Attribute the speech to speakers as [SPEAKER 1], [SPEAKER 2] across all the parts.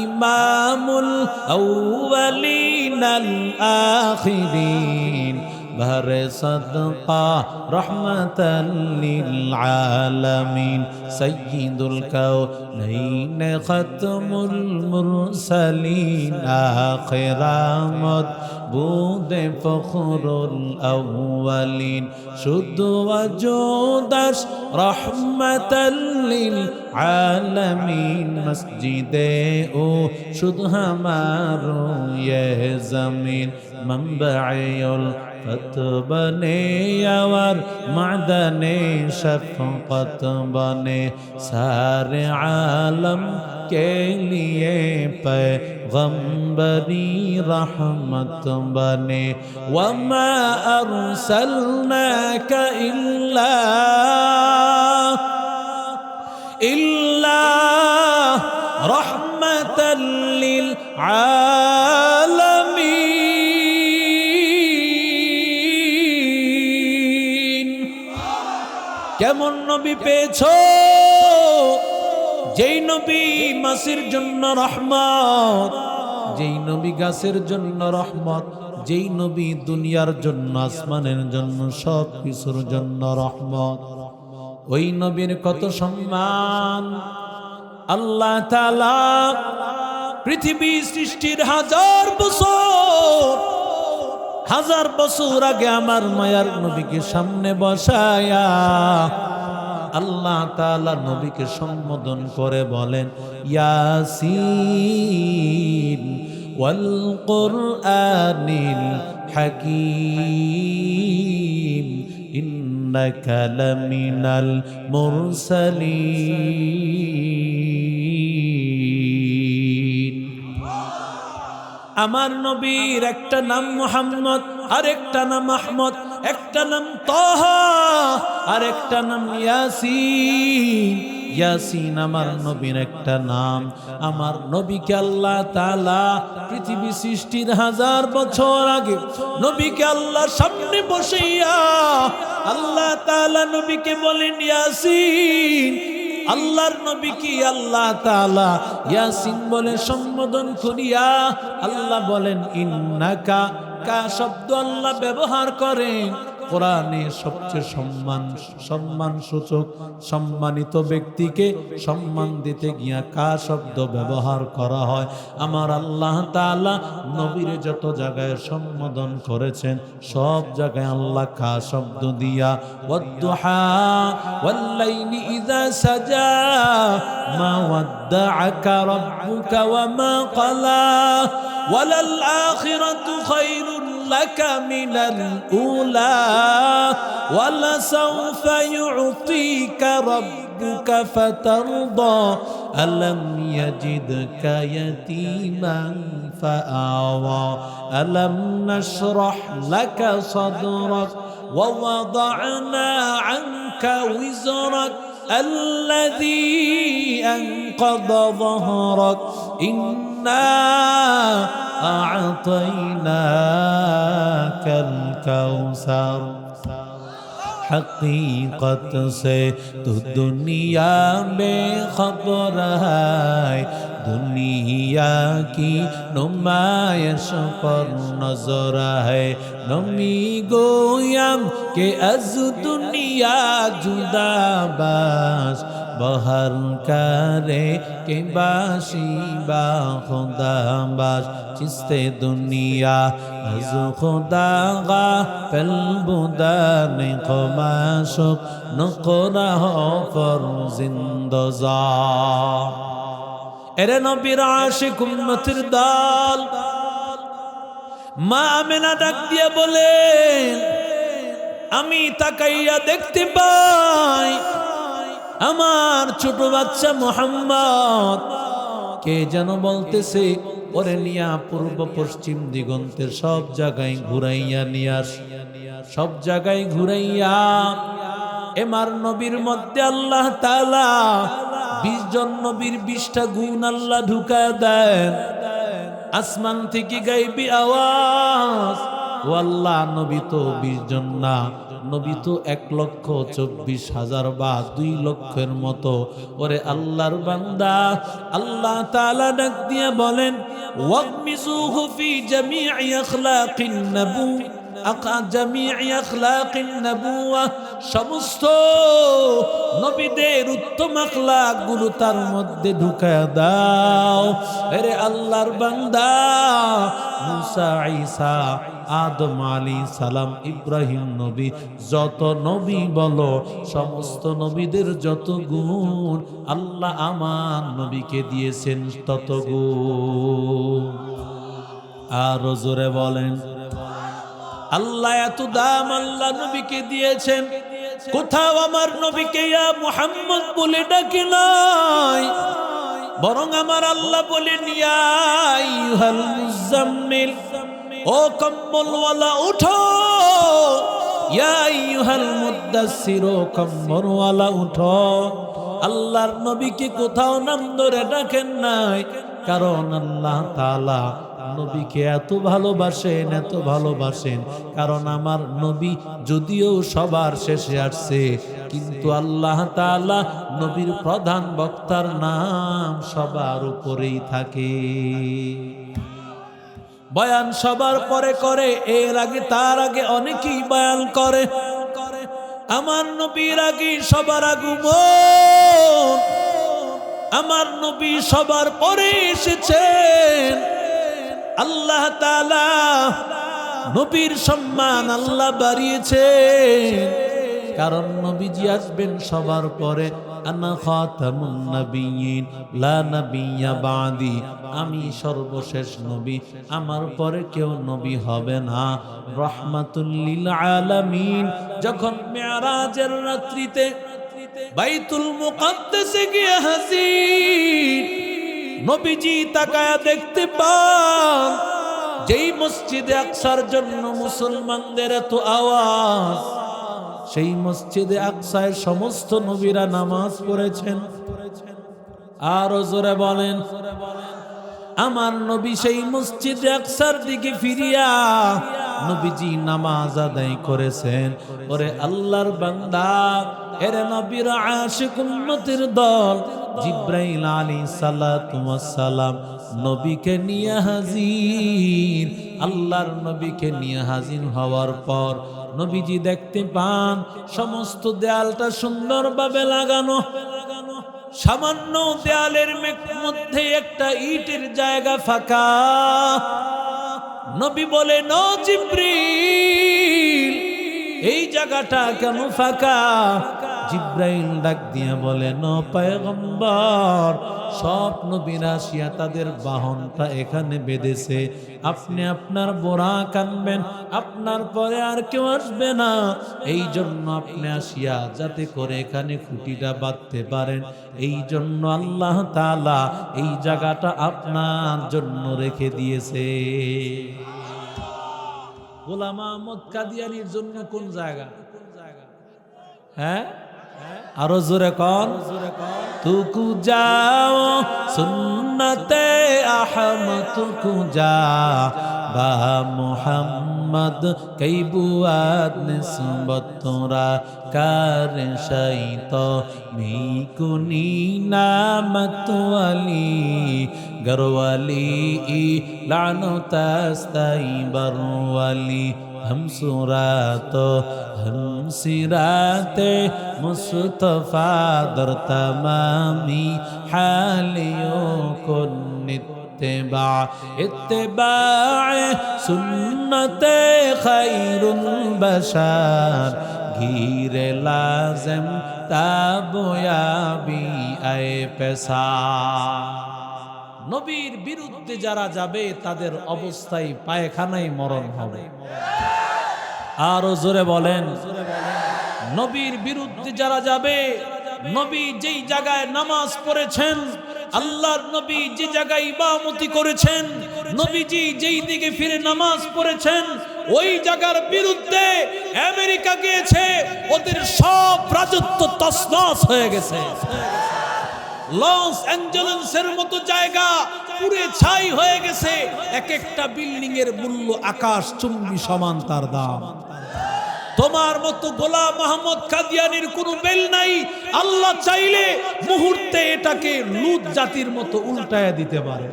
[SPEAKER 1] ইমামুল আউয়ালিনাল আখিরিন ভরে সদকা রহমাতাল লিল আলামিন সাইয়্যিদুল কাউনাইন খাতমুল মুরসালিন আখিরামত বুদে ফখরুল আউয়ালিন শুধু ওয়াজুদাস রহমাতাল লিল আলামিন মসজিদে ও শুধু হামারো ইয়ে জমিন মনবাউল फत बने और मादने शफ़क़त बने सारे आलम के लिए पैगम्बरी रहमत बने वमा अरसलनाका इल्ला रहमतल लिल কেমন নবী পেয়েছো যেই নবী মাসির জন্য রহমত, যেই নবী গাছের জন্য রহমত, যেই নবী দুনিয়ার জন্য আসমানের জন্য সব কিছুর জন্য রহমত। ওই নবীর কত সম্মান। আল্লাহ তাআলা পৃথিবী সৃষ্টির হাজার বছর আগে আমার মায়ার নবীকে সামনে বসায়া আল্লাহ তাআলা নবীকে সম্বোধন করে বলেন ইয়াসিন ওয়াল কুরআনিল হাকীম ইন্নাকা লামিনাল মুরসালিন। আমার নবীর একটা নাম মুহাম্মদ, আরেকটা নাম আহমদ, একটা নাম তাহা, আরেকটা নাম ইয়াসিন। ইয়াসিন আমার নবীর একটা নাম। আমার নবীকে আল্লাহ তাআলা পৃথিবী সৃষ্টির 1000 বছর আগে নবীকে আল্লাহর সামনে বসাইয়া আল্লাহ তাআলা নবীকে বলেন ইয়াসিন। আল্লাহর নবী কি আল্লাহ তাআলা ইয়াসিন বলে সম্বোধন করিয়া আল্লাহ বলেন ইন্নাকা, কা শব্দ আল্লাহ ব্যবহার করেন কোরআনে সবচেয়ে সম্মান সূচক সম্মানিত ব্যক্তিকে সম্মান দিতে গিয়া কা শব্দ ব্যবহার করা হয়। আমার আল্লাহ তাআলা নবীর যত জায়গায় সম্বোধন করেছেন সব জায়গায় আল্লাহ কা শব্দ দিয়া ওয়াদ্দুহা ওয়াল্লাইলি ইযা সাজা মা ওয়াদ্দাআকা রাব্বুকা ওয়া মা ক্বালা ওয়ালাল আখিরাতু খায়রুন লাকা মিনাল উলা ওয়ালাসাউফা ইউতিকা রাব্বুকা ফাতারদা আলাম ইয়াজিদকা ইয়াতীমান ফাআওয়া আলাম নাশরাহ লাকা সাদরাক ওয়া ওয়াদা'না আনকা উযরাক الذي أنقض ظهرك إنا أعطيناك الكوثر। حقیقت سے تو دنیا میں خبر ہے، دنیا کی نمائش پر نظر ہے، نمی گویم کہ از دنیا جدا باش بہر کرے کہ باشی با خدا باش چستے دنیا از خدا غافل بودن قماشق نقرہ پر زندزا۔ এরে নবীর আশিক উম্মতের দল, মা আমেনা ডাক দিয়ে বলেন আমি তাকাইয়া দেখতে পাই আমার ছোট বাচ্চা মুহাম্মদ কে যেন বলতেছে ওরে নিয়া পূর্ব পশ্চিম দিগন্তের সব জায়গায় ঘুরাইয়া নিয়াস, সব জায়গায় ঘুরাইয়া এমার নবীর মধ্যে আল্লাহ তাআলা 20 জন নবীর 20টা গুণ আল্লাহ ঢুকায় দেন। আসমান থেকে গায়বী আওয়াজ, ও আল্লাহ নবী তো 20 জন না নবী তো 1,24,000 বা 2 লক্ষের মতো। ওরে আল্লাহর বান্দা, আল্লাহ তাআলা ডাক দিয়ে বলেন ওয়াগমিজুহু ফি জামিই আখলাকিন নবু জামিই আখলাকিন নবুওয়া, সমস্ত নবীদের উত্তম আখলাক গুলো তার মধ্যে ঢুকায় দাও। আরে আল্লাহর বান্দা, মুসা, ঈসা, আদম আলাইহিস সালাম, ইব্রাহিম নবী, যত নবী বলো, সমস্ত নবীদের যত গুণ আল্লাহ আমার নবীকে দিয়েছেন তত গুণ। আর জোরে বলেন, আল্লাহ এত দাম আল্লাহ নবীকে দিয়েছেন, কোথাও আমার নবীকে ইয়া মুহাম্মদ বলে ডাকে নাই, বরং আমার আল্লাহ বলেন ইয়া আইয়ুহাল মুজাম্মিল, ও কম্বলওয়ালা উঠো, ইয়া আইয়ুহাল মুদ্দাসসির, ও কম্বলওয়ালা উঠো। আল্লাহর নবীকে কোথাও নাম ধরে ডাকেন নাই, কারণ আল্লাহ তাআলা নবীকে এত ভালোবাসেন, এত ভালোবাসেন। কারণ আমার নবী যদিও সবার শেষে আসছে, কিন্তু আল্লাহ তাআলা নবীর প্রধান বক্তার নাম সবার উপরেই থাকে। বয়ান সবার পরে করে, এর আগে তার আগে অনেকেই বয়ান করে। আমার নবীর আগে সবার আগমন, আমার নবী সবার পরে এসেছেন। আল্লাহ তাআলা নবীর সম্মান আল্লাহ বাড়িয়েছেন, কারণ নবীজি আসবেন সবার পরে। আনা খাতামুন নবিয়্যিন লা নাবিয়্যা বাদি, আমি সর্বশেষ নবী, আমার পরে কেউ নবী হবে না। রাহমাতুল লিল আলামিন। যখন মেরাজের রাত্রিতে বাইতুল মুকাদ্দাসে গিয়ে হাজির, নবীজি তাকায়া দেখতে পান যেই মসজিদে আকসার জন্য মুসলমানদের এত আওয়াজ, সেই মসজিদে আকসায় সমস্ত নবীরা নামাজ পড়েছেন। আর জোরে বলেন, আমার নবী সেই মসজিদে আকসার দিকে ফিরিয়া নবীজি নামাজ আদায় করেছেন। ওরে আল্লাহর বান্দা, এরে নবীর আশিক উম্মতের দল জিব্রাইল আলাইহিস সালাতু ওয়াস সালাম নবীকে নিয়ে হাজির। আল্লাহর নবীকে নিয়ে হাজির হওয়ার পর নবীজি দেখতে পান সমস্ত দেয়ালটা সুন্দরভাবে লাগানো, সামান্য দেয়ালের মধ্যে একটা ইটের জায়গা ফাঁকা। নবী বলে, ন জিব্রাইল, এই জায়গাটা কেন ফাঁকা? জিব্রাইল ডাক দিয়ে বলে, ন পয়গম্বর, সব নবীরা আসিয়া তাদের বাহনটা এখানে বেঁধেছে, আপনি আপনার বোরাক আনবেন, আপনার পরে আর কেউ আসবে না, এই জন্য আপনি আসিয়া যাতে করে এখানে খুঁটিটা বাঁধতে পারেন, এই জন্য আল্লাহ তাআলা এই জায়গাটা আপনার জন্য রেখে দিয়েছে। গোলাম আহমদ কাদিয়ানীর জন্য কোন জায়গা? হ্যাঁ, আরো জোরে কর, তুকু যাও সুন্নতে আহমদ, তুকু যা বা মুহাম্মদ কই বুয়াদ নিসবত তোরা কার শাইত মিকুনি নামত আলী গরওয়ালি লানতাস্তাই বরওয়ালি हम सुरातो हम सिराते मुस्तफा दर तमामी हालियों को इत्तिबा इत्तिबाए सुन्नते खैरुल बशर घीरे लाज़िम ताबयाबी आए पैसा। নবীর বিরুদ্ধে যারা যাবে তাদের অবস্থায় পায়খানায় মরণ হবে। আরো জোরে বলেন, নবীর বিরুদ্ধে যারা যাবে, নবী যেই জায়গায় নামাজ পড়েছেন, আল্লাহর নবী যে জায়গায় ইমামতি করেছেন, নবীজি যেই দিকে ফিরে নামাজ পড়েছেন, ওই জায়গার বিরুদ্ধে আমেরিকা গিয়েছে, ওদের সব রাজত্ব তছনছ হয়ে গেছে। লস অ্যাঞ্জেলেসের মতো জায়গা পুরে ছাই হয়ে গেছে, এক একটা বিল্ডিং এর মূল্য আকাশ চুম্বি সমান তার দাম। তোমার মতো গোলাম মোহাম্মদ কাদিয়ানির কোনো বেল নাই। আল্লাহ চাইলে মুহূর্তে এটাকে লুত জাতির মতো উল্টায়া দিতে পারে।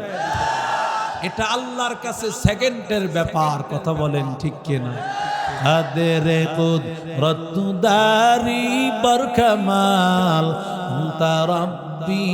[SPEAKER 1] এটা আল্লাহর কাছে সেকেন্ডের ব্যাপার। কথা বলেন ঠিক কিনা? আদেরে কুদরত দারি বরকমাল আনতা রব্বি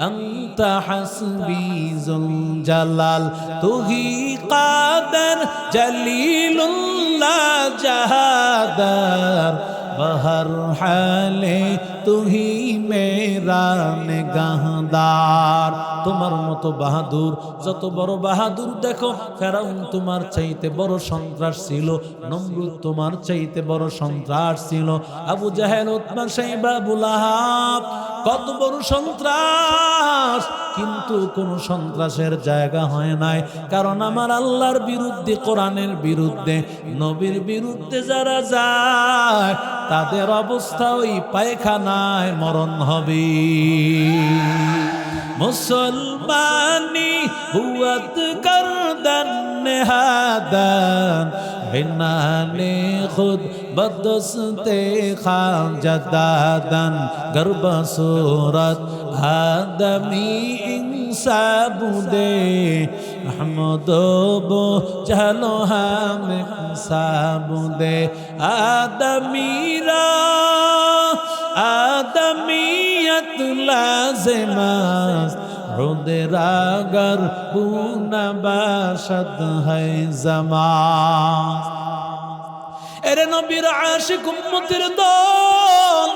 [SPEAKER 1] আনতা হাসবি যুল জালাল তুহি কাদের জলিলুল্লাহ জাহাদার বহর হালে তুহি মেরা নিগাহদার। তোমার মতো বাহাদুর, যত বড় বাহাদুর দেখো, ফেরাউন তোমার চাইতে বড় সন্ত্রাস ছিল, নমরুদ তোমার চাইতে বড় সন্ত্রাস ছিল, আবু জাহেল, উতবা, শাইবা, আবু লাহাব কত বড় সন্ত্রাস, কিন্তু কোন সন্ত্রাসের জায়গা হয় নাই। কারণ আমার আল্লাহর বিরুদ্ধে, কোরআনের বিরুদ্ধে, নবীর বিরুদ্ধে যারা যায় তাদের অবস্থা ওই পায়খানায় মরণ হবে। মুসলমানি হুয়াত করদান নেহাদান বিনানে খুদ বদস্তে খাজাদাদান গর্ব সুরত আদমি ইনসাবুদে আহমদবো চলো হাম ইনসাবুদে আদমিরা আদমিয়ত লাজিমাস রুদরাগর পুনা বাশদ হয় জামান। এরে নবীর আশিক উম্মতের দল,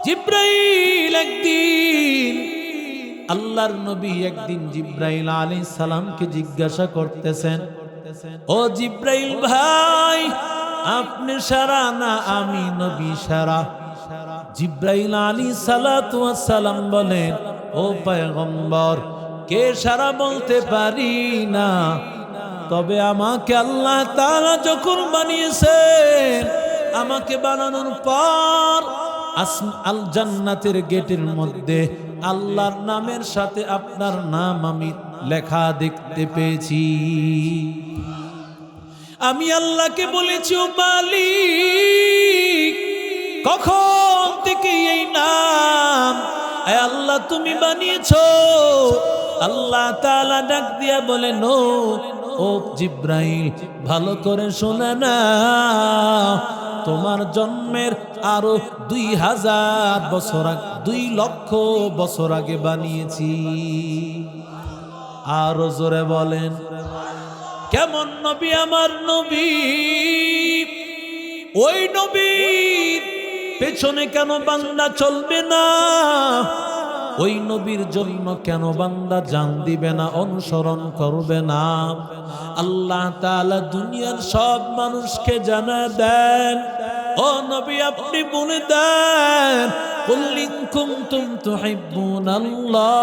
[SPEAKER 1] জিব্রাইল একদিন, আল্লাহর নবী একদিন জিব্রাইল আলাইহিস সালামকে জিজ্ঞাসা করতেছেন, ও জিব্রাইল ভাই, আপনি সারা না আমি নবী সারা? জিব্রাইল আলাইহিস সালাতু ওয়াস সালাম বলেন, ও পয়গম্বর, কে সারা বলতে পারি না, তবে আমাকে আল্লাহ তাআলা যখন বানিয়েছেন, আমাকে বানানোর পর আল জান্নাতের গেটের মধ্যে আল্লাহর নামের সাথে আপনার নাম আমি লেখা দেখতে পেয়েছি। আমি আল্লাহকে বলেছি, ও মালিক, কখন থেকে এই নাম আল্লাহ তুমি বানিয়েছো? আল্লাহ তাআলা ডাক দিয়া বলেন, ও জিব্রাইল, ভালো করে শোনা না, তোমার জন্মের আরো 2000 বছর আগে, 2 লক্ষ বছর আগে বানিয়েছি। আরো জোরে বলেন, কেমন নবী আমার নবী? ওই নবীর পেছনে কেন বান্দা চলবে না? ওই নবীর জন্য কেন বান্দা জান দিবে না, অনুসরণ করবে না? আল্লাহ তাআলা দুনিয়ার সব মানুষকে জানা দেন, ও নবী আপনি বলে দেন, কুল ইন কুনতুম তুহিব্বুনাল্লাহ।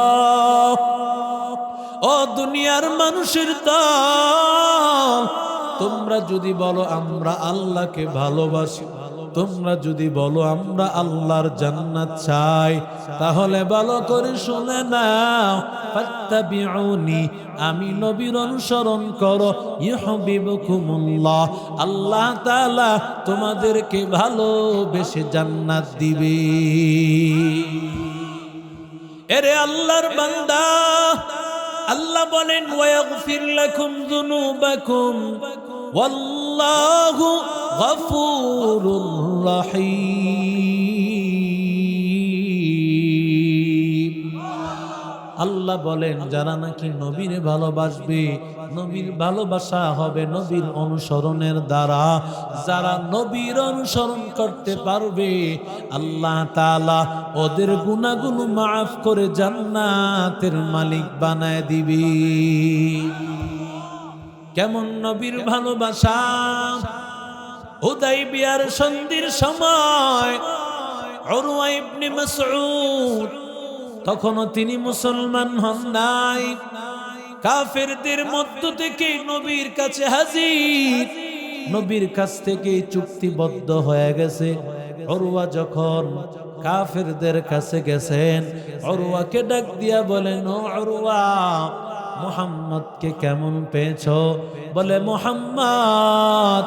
[SPEAKER 1] ও দুনিয়ার মানুষের দল, তোমরা যদি বলো আমরা আল্লাহকে ভালোবাসি, তোমরা যদি বলো আমরা আল্লাহর জান্নাত চাই, তাহলে ভালো করে শুনে নাও, ফাত্তাবিউনি, আমি নবীর অনুসরণ করো, ইউহিব্বুকুমুল্লাহ, আল্লাহ তাআলা তোমাদেরকে ভালোবেসে জান্নাত দিবে। এরে আল্লাহর বান্দা, আল্লাহ বলেন, ওয়াগফির লাকুম যুনুবাকুম ওয়াল্লাহু গফুরুর রহিম। আল্লাহ বলেন, যারা নাকি নবীর ভালোবাসবে, নবীর ভালোবাসা হবে নবীর অনুসরণের দ্বারা, যারা নবীর অনুসরণ করতে পারবে, আল্লাহ তাআলা ওদের গুনাহগুলো মাফ করে জান্নাতের মালিক বানায় দিবে। কেমন নবীর ভালোবাসা? হুদাইবিয়ার সন্ধির সময় উরওয়া ইবনে মাসউদ, তখনও তিনি মুসলমান হন নাই, কাফেরদের মধ্য থেকে নবীর কাছে হাজির, নবীর কাছ থেকে চুক্তিবদ্ধ হয়ে গেছে। উরওয়া যখন কাফেরদের কাছে গেছেন, উরওয়াকে ডাক দিয়া বলেন, ও উরওয়া, মুহাম্মদকে কেমন পেয়েছো? বলে, মুহাম্মদ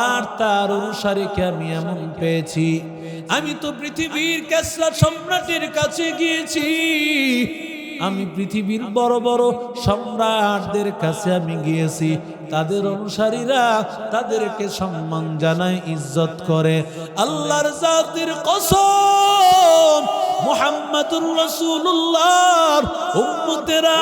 [SPEAKER 1] আর তার অনুসারীকে আমি এমন পেয়েছি। আমি তো পৃথিবীর কেসরা সম্রাটের কাছে গিয়েছি, আমি পৃথিবীর বড় বড় সম্রাটদের কাছে আমি গিয়েছি, তাদের অনুসারীরা তাদেরকে সম্মান জানায়, ইজ্জত করে। আল্লাহর জাতের কসম, মুহাম্মাদুর রাসূলুল্লাহর উম্মতেরা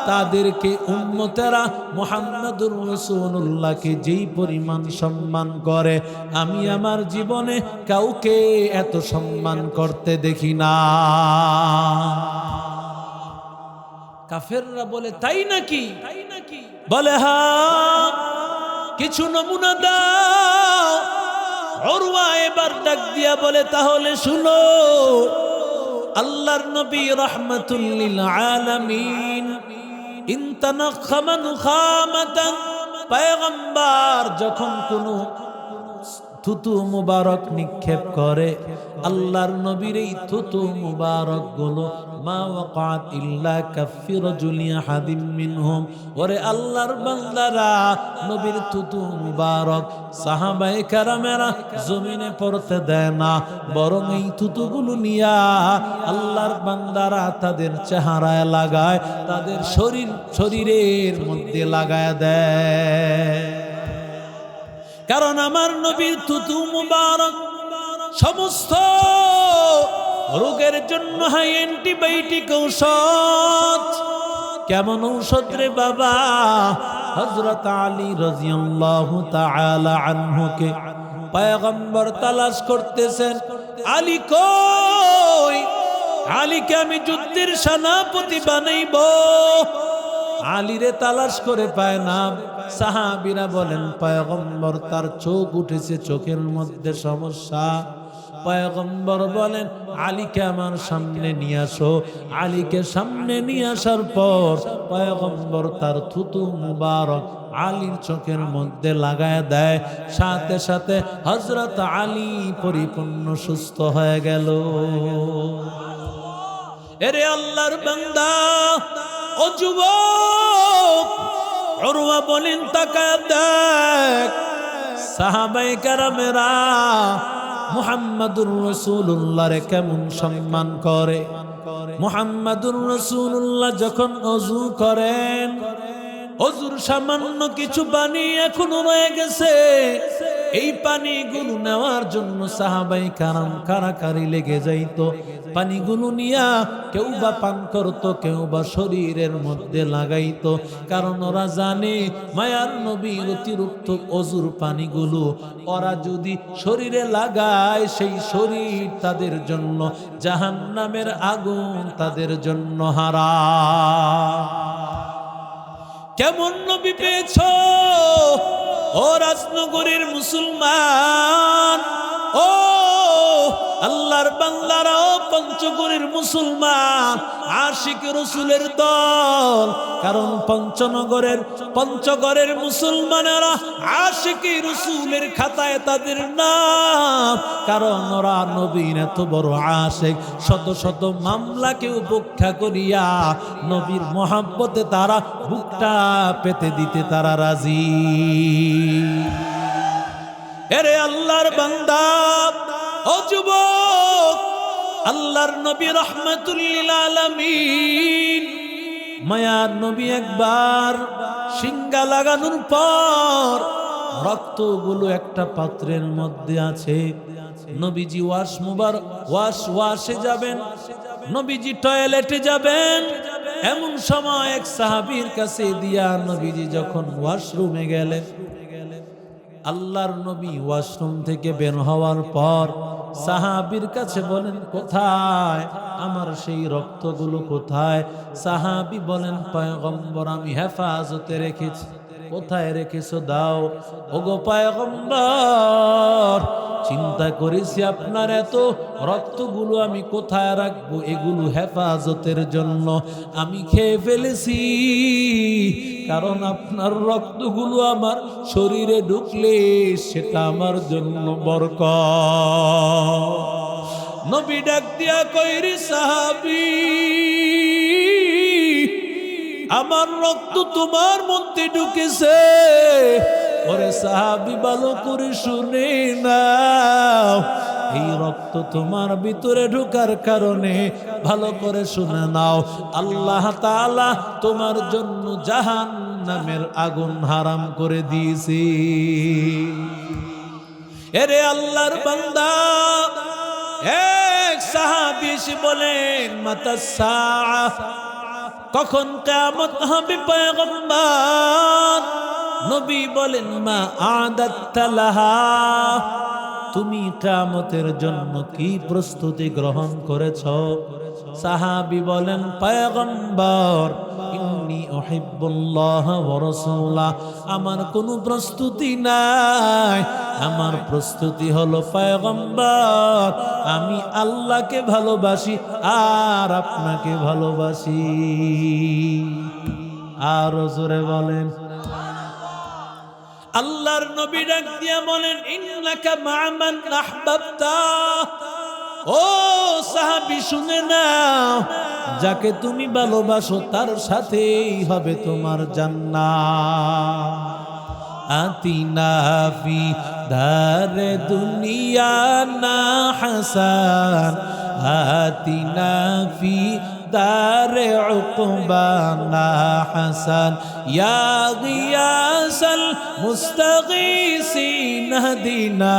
[SPEAKER 1] তাদেরকে উম্মতেরা মুহাম্মাদুর রাসূলুল্লাহকে যেই পরিমাণ সম্মান করে, আমি আমার জীবনে কাউকে এত সম্মান করতে দেখি না। কাফেররা বলে তাই নাকি? বলে হ্যাঁ, কিছু নমুনা দাও। উরওয়া এবার ডাক দিয়া বলে তাহলে শুনো, আল্লাহর নবী রাহমাতুল লিল আলামিন ইনতানাখামা নুখামাতান, পয়গম্বর যখন কোনো থুতু মুবারক নিক্ষেপ করে, আল্লাহর নবীর এই থুতু মুবারক গুলো মা ওয়াকাত ইল্লা কাফি রাজুলি আহাদিম মিনহুম, ওরে আল্লাহর বান্দারা, নবীর থুতু মুবারক সাহাবায়ে কেরামেরা জমিনে পড়তে দেয় না, বরং এই থুতুগুলো নিয়া আল্লাহর বান্দারা তাদের চেহারায় লাগায়, তাদের শরীরের মধ্যে লাগায় দেয়। কারণ আমার নবীর থুতু মুবারক সমস্ত রোগের জন্য হাই অ্যান্টিবায়োটিক ঔষধ। কেমন ঔষধ রে বাবা? হযরত আলী রাদিয়াল্লাহু তাআলা আনহুকে পয়গম্বর তালাশ করতেছেন, আলী কই? আলীকে আমি যুদ্ধের সেনাপতি বানাইব। আলীরে তালাশ করে পায় না। সাহাবীরা বলেন পয়গম্বর তার চোখ উঠেছে, চোখের মধ্যে সমস্যা। পয়গম্বর বলেন আলীকে আমার সামনে নিয়ে আসো। আলীকে সামনে নিয়ে আসার পর পয়গম্বর তার থুতু মুবারক আলীর চোখের মধ্যে লাগায় দেয়, সাথে সাথে হযরত আলী পরিপূর্ণ সুস্থ হয়ে গেল। এরে আল্লাহর বান্দা, ও যুবক, উরওয়া বলেন তাকায় দেখ, সাহাবায়ে কেরামেরা মুহাম্মাদুর রাসূলুল্লাহরে কেমন সম্মান করে। মুহাম্মাদুর রাসূলুল্লাহ যখন ওযু করেন, ওযুর সামান্য কিছু পানি এখনো রয়ে গেছে, এই পানিগুলো নেওয়ার জন্য সাহাবায়ে কেরাম কারাকারি লেগে যাইতো। পানিগুলো নিয়া কেউ বা পান করতো, কেউ বা শরীরের মধ্যে লাগাইতো, কারণ ওরা জানে মায়ার নবীর অতিরিক্ত ওযুর পানিগুলো ওরা যদি শরীরে লাগায়, সেই শরীর তাদের জন্য জাহান্নামের আগুন তাদের জন্য হারাম। কেমন নবী পেয়েছো ও রাজনগরের মুসলমান, ও আল্লাহর বান্দারা, ও পঞ্চগড়ের মুসলমান, আশিক রাসূলের দল। কারণ পঞ্চগড়ের মুসলমানেরা আশিকি রাসূলের খাতায় তাদের নাম, কারণ ওরা নবীর এত বড় আশিক। শত শত মামলাকে উপেক্ষা করিয়া নবীর মহব্বতে তারা বুকটা পেতে দিতে তারা রাজি। এরে আল্লাহর বান্দা, ও যুবক, আল্লাহর নবী রাহমাতুল লিল আলামিন, মায়ার নবী একবার সিঙ্গা লাগানোর পর রক্তগুলো একটা পাত্রের মধ্যে আছে। নবীজি ওয়াশে যাবেন, নবীজি টয়লেটে যাবেন, এমন সময় এক সাহাবীর কাছে দিয়া নবীজি যখন ওয়াশরুমে গেলেন, আল্লাহর নবী ওয়াশরুম থেকে বের হওয়ার পর সাহাবীর কাছে বলেন কোথায় আমার সেই রক্তগুলো কোথায়? সাহাবী বলেন পয়গম্বর আমি হেফাজতে রেখেছি। কোথায় রেখেছো দাও। ওগো পয়গম্বর, চিন্তা করেছি আপনার এত রক্তগুলো আমি কোথায় রাখবো, এগুলো হেফাজতের জন্য আমি খেয়ে ফেলেছি, কারণ আপনার রক্তগুলো আমার শরীরে ঢুকলে সেটা আমার জন্য বরকত। নবী ডাক দিয়া কইরি সাহাবী, আমার রক্ত তোমার মধ্যে ঢুকেছে, ওরে সাহাবী ভালো করে শুনে নাও, এই রক্ত তোমার ভিতরে ঢোকার কারণে ভালো করে শুনে নাও, আল্লাহ তাআলা তোমার জন্য জাহান্নামের আগুন হারাম করে দিয়েছে। এরে আল্লাহর বান্দা, এক সাহাবী এসে বলেন মাতাস সাআহ, কখন কিয়ামত হবে পয়গম্বর? নবী বলেন মা আদাত্তা লাহা, তুমি কিয়ামতের জন্য কি প্রস্তুতি গ্রহণ করেছ? সাহাবী বলেন পয়গম্বর ইন্নী উহিব্বুল্লাহ ওয়া রাসূলাহ, আমার কোনো প্রস্তুতি নাই, আমার প্রস্তুতি হলো পয়গম্বর আমি আল্লাহকে ভালোবাসি আর আপনাকে ভালোবাসি। আর জোরে বলেন। আল্লাহর নবী ডাক দিয়া বলেন ইন্নাকা মা মান আহবাবতা, ও সাহাবী শুনে নাও, যাকে তুমি ভালোবাসো তার সাথেই হবে তোমার জান্নাত। আতিনা ফি দারে দুনিয়া না হাসান, আতিনা ফি দারে উকবা না হাসান, ইয়া গিয়াসাল মুস্তাগীসিন হাদিনা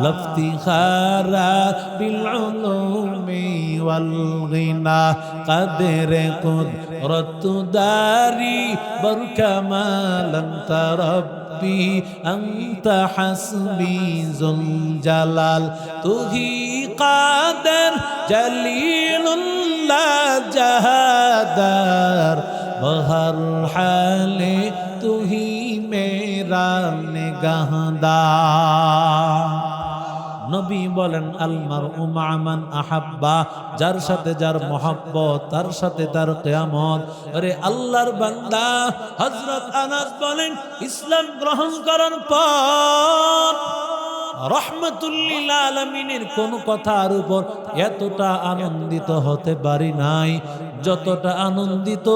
[SPEAKER 1] লাফতিখারা বিল উলুমি ওয়াল গিনা, কদরে কুদরত দারি বরকামালান তারাব্বি আনতা হাসবি যুল জালাল, তুহি কাদের জলিলুল্লাহ জাহাদার, বহর হালে তুহি মেরা নিগাহদার। নবী বলেন আল মারউ মা মান আহাব্বা, যার সাথে যার মহব্বত তার সাথে তার কিয়ামত। আরে আল্লাহর বান্দা হযরত আনাস বলেন ইসলাম গ্রহণ করার পর রহমাতুল লিল আলামিনের কোন কথার উপর এতটা আনন্দিত হতে পারি নাই যতটা আনন্দিত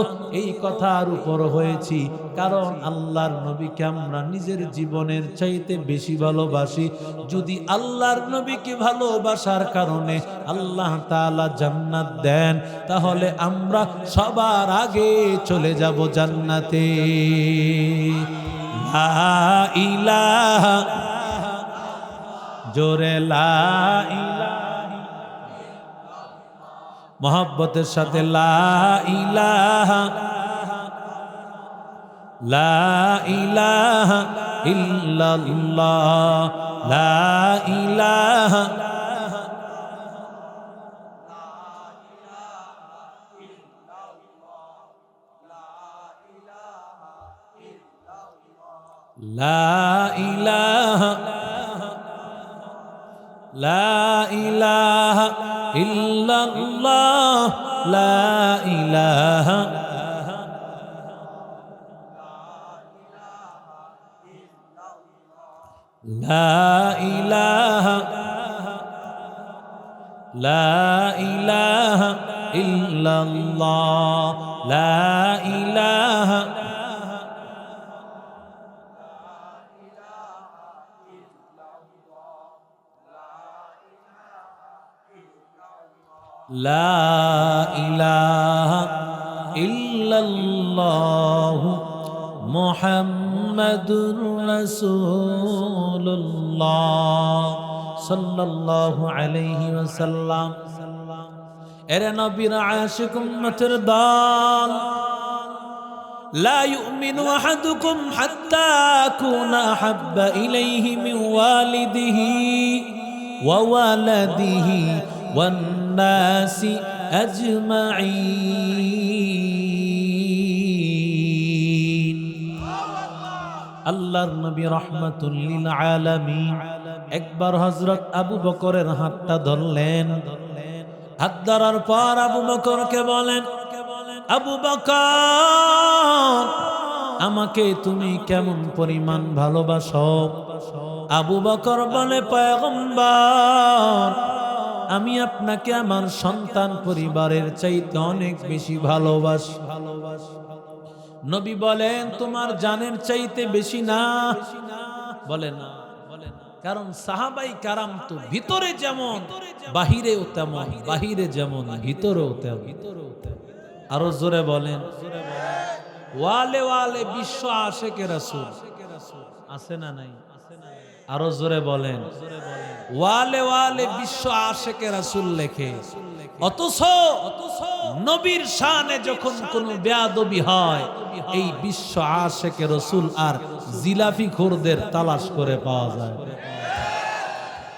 [SPEAKER 1] এই কথার উপর হয়েছি, কারণ আল্লাহর নবীকে আমরা নিজের জীবনের চাইতে বেশি ভালোবাসি। যদি আল্লাহর নবীকে ভালোবাসার কারণে আল্লাহ তাআলা জান্নাত দেন, তাহলে আমরা সবার আগে চলে যাব জান্নাতে। লা ইলাহা, জোরে লা ইলাহা, মোহাব্বতের সাথে লা ইলাহা, লা ইলাহা ইল্লাল্লাহ, লা ইলাহা, লা ইলাহা, লা ইলাহা ইল্লাল্লাহ, লা ইলাহা, লা ইলাহা, লা ইলাহা ইল্লাল্লাহ, লা ইলাহা, লা ইলাহা ইল্লাল্লাহ মুহাম্মাদুর রাসূলুল্লাহ সাল্লাল্লাহু আলাইহি ওয়াসাল্লাম। এরে নবীর আশিক উম্মতের দল, লা ইউমিনু আহাদুকুম হাত্তা আকুনা আহাব্বা ইলাইহি মিন ওয়ালিদিহি ওয়া ওয়ালাদিহি ওয়ান নাসি আজমাইন। আল্লাহর নবী রাহমাতুল লিল আলামিন একবার হযরত আবু বকরের হাতটা ধরলেন। হাত ধরার পর আবু বকরকে বলেন, আবু বকর, আমাকে তুমি কেমন পরিমাণ ভালোবাসো? আবু বকর বলে, পয়গম্বর, আমি আপনাকে আমার সন্তান পরিবারের চাইতে অনেক বেশি ভালোবাসি। নবী বলেন তোমার জানের চাইতে বেশি না, বলে না, কারণ সাহাবাই কারাম তো ভিতরে যেমন বাহিরেও তেমন, বাহিরে যেমন ভিতরেও তেমন। আরো জোরে বলেন, ওয়ালে ওয়ালে বিশ্ব আশেকে রাসূল আছে না নাই? আরো জোরে বলেন, ওয়ালে ওয়ালে বিশ্ব আশেকে রাসূল লেখে। অথচ নবীর শানে যখন কোনো বেয়াদবি হয়, এই বিশ্ব আশেকে রাসূল আর জিলাফি খোরদের তালাশ করে পাওয়া যায়।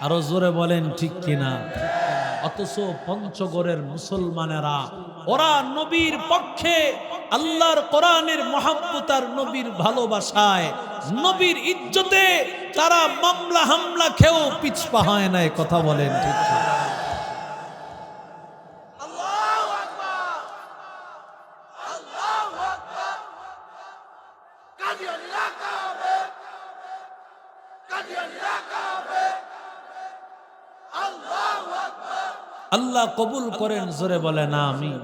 [SPEAKER 1] আরো জোরে বলেন ঠিক কিনা? অথচ পঞ্চগড়ের মুসলমানেরা ওরা নবীর পক্ষে, আল্লাহর কোরআনের মহব্বত আর নবীর ভালোবাসায়, নবীর ইজ্জতে তারা মামলা হামলা খেয়েও পিছপা হয় না। কথা বলেন ঠিক কিনা?
[SPEAKER 2] আল্লাহু আকবার, আল্লাহু আকবার। কাদিয়ানীরা কাফের, কাদিয়ানীরা কাফের। আল্লাহু আকবার।
[SPEAKER 1] আল্লাহ কবুল করেন, জোরে বলেন আমিন।